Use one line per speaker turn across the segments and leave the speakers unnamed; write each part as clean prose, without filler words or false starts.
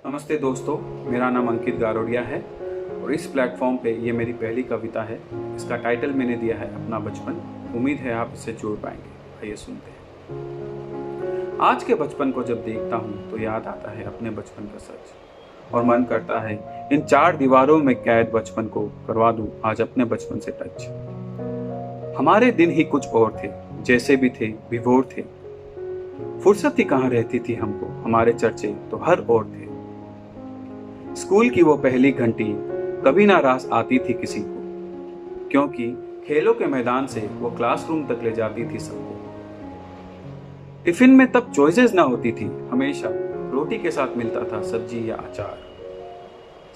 नमस्ते दोस्तों, मेरा नाम अंकित गारोडिया है और इस प्लेटफॉर्म पे ये मेरी पहली कविता है। इसका टाइटल मैंने दिया है अपना बचपन। उम्मीद है आप इससे जुड़ पाएंगे। आइए सुनते हैं। आज के बचपन को जब देखता हूँ तो याद आता है अपने बचपन का सच और मन करता है इन चार दीवारों में कैद बचपन को करवा दूँ आज अपने बचपन से टच। हमारे दिन ही कुछ और थे, जैसे भी थे विभोर थे। फुर्सत ही कहाँ रहती थी हमको, हमारे चर्चे तो हर ओर थे। स्कूल की वो पहली घंटी कभी ना रास आती थी किसी को, क्योंकि खेलों के मैदान से वो क्लासरूम तक ले जाती थी सबको। टिफिन में तब चॉइसेस ना होती थी, हमेशा रोटी के साथ मिलता था सब्जी या अचार।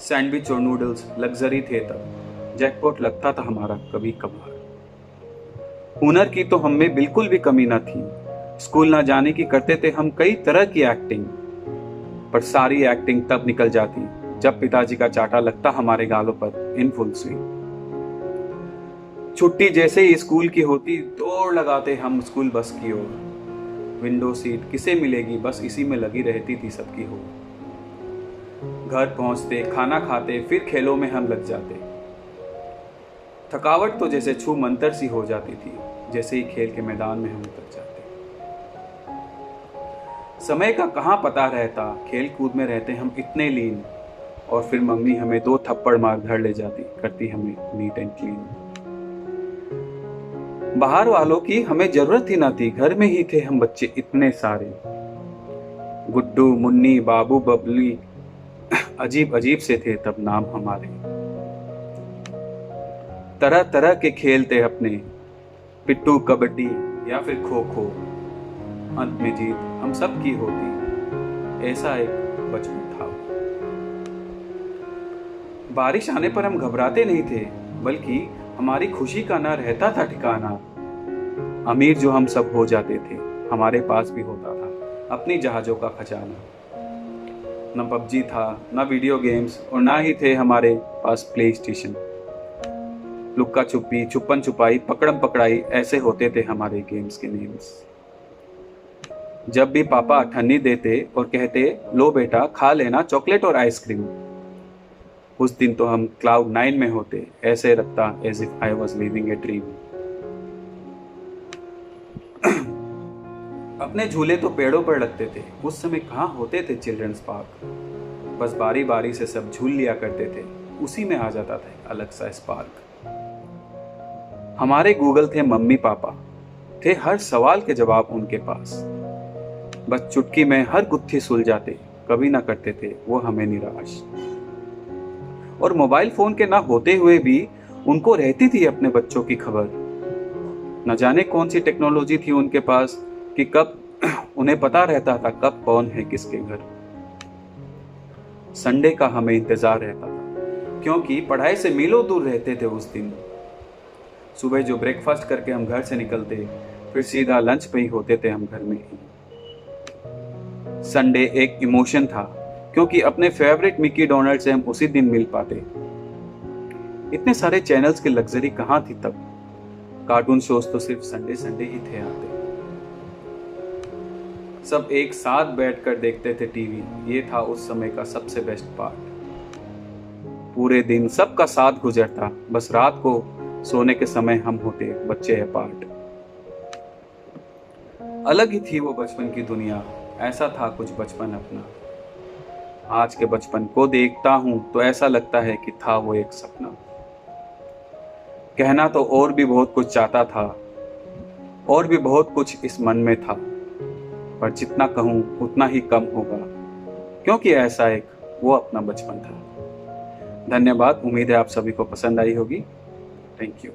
सैंडविच और नूडल्स लग्जरी थे तब, जैकपॉट लगता था हमारा कभी कभार। हुनर की तो हम में बिल्कुल भी कमी ना थी, स्कूल ना जाने की करते थे हम कई तरह की एक्टिंग। पर सारी एक्टिंग तब निकल जाती जब पिताजी का चाटा लगता हमारे गालों पर इन फुल स्विंग। छुट्टी जैसे ही स्कूल की होती दौड़ लगाते हम स्कूल बस की ओर। विंडो सीट किसे मिलेगी, बस इसी में लगी रहती थी सबकी हो। घर पहुंचते खाना खाते फिर खेलों में हम लग जाते। थकावट तो जैसे छू मंतर सी हो जाती थी जैसे ही खेल के मैदान में हम उतर जाते। समय का कहाँ पता रहता, खेल कूद में रहते हम इतने लीन, और फिर मम्मी हमें 2 थप्पड़ मार घर ले जाती, करती हमें नीट एंड क्लीन। बाहर वालों की हमें जरूरत ही ना थी, घर में ही थे हम बच्चे इतने सारे। गुड्डू मुन्नी बाबू बबली अजीब अजीब से थे तब नाम हमारे। तरह तरह के खेल थे अपने, पिट्टू कबड्डी या फिर खो खो। अंत में जीत हम सब की होती, ऐसा एक बचपन था। बारिश आने पर हम घबराते नहीं थे, बल्कि हमारी खुशी का ना रहता था ठिकाना। अमीर जो हम सब हो जाते थे, हमारे पास भी होता था अपनी जहाजों का खजाना। न पबजी था, न वीडियो गेम्स, और ना ही थे हमारे पास प्ले स्टेशन। लुक्का छुपी, छुपन छुपाई, पकड़म पकड़ाई, ऐसे होते थे हमारे गेम्स के नेम्स। जब भी पापा अठन्नी देते और कहते लो बेटा खा लेना चॉकलेट और आइसक्रीम, उस दिन तो हम क्लाउड 9 में होते, ऐसे लगता as if I was living a dream. अपने झूले तो पेड़ों पर लगते थे, उस समय कहाँ होते थे चिल्ड्रंस पार्क। बस बारी बारी से सब झूल लिया करते थे, उसी में आ जाता था अलग सा स्पार्क। हमारे गूगल थे मम्मी पापा, थे हर सवाल के जवाब उनके पास। बस चुटकी में हर गुत्थी सुल जाते, कभी ना करते थे वो हमें निराश। और मोबाइल फोन के ना होते हुए भी उनको रहती थी अपने बच्चों की खबर। न जाने कौन सी टेक्नोलॉजी थी उनके पास कि कब उन्हें पता रहता था कब कौन है किसके घर। संडे का हमें इंतजार रहता था, क्योंकि पढ़ाई से मीलों दूर रहते थे उस दिन। सुबह जो ब्रेकफास्ट करके हम घर से निकलते, फिर सीधा लंच पे ही होते थे हम घर में ही। संडे एक इमोशन था, क्योंकि अपने फेवरेट मिकी डोनाल्ड से हम उसी दिन मिल पाते। इतने सारे चैनल्स की लग्जरी कहाँ थी तब, कार्टून शोज तो सिर्फ संडे संडे ही थे आते। सब एक साथ बैठकर देखते थे टीवी, ये था उस समय का सबसे बेस्ट पार्ट। पूरे दिन सबका साथ गुजरता, बस रात को सोने के समय हम होते बच्चे अपार्ट। अलग ही थी वो बचपन की दुनिया, ऐसा था कुछ बचपन अपना। आज के बचपन को देखता हूं तो ऐसा लगता है कि था वो एक सपना। कहना तो और भी बहुत कुछ चाहता था, और भी बहुत कुछ इस मन में था, पर जितना कहूं उतना ही कम होगा, क्योंकि ऐसा एक वो अपना बचपन था। धन्यवाद, उम्मीद है आप सभी को पसंद आई होगी। Thank you.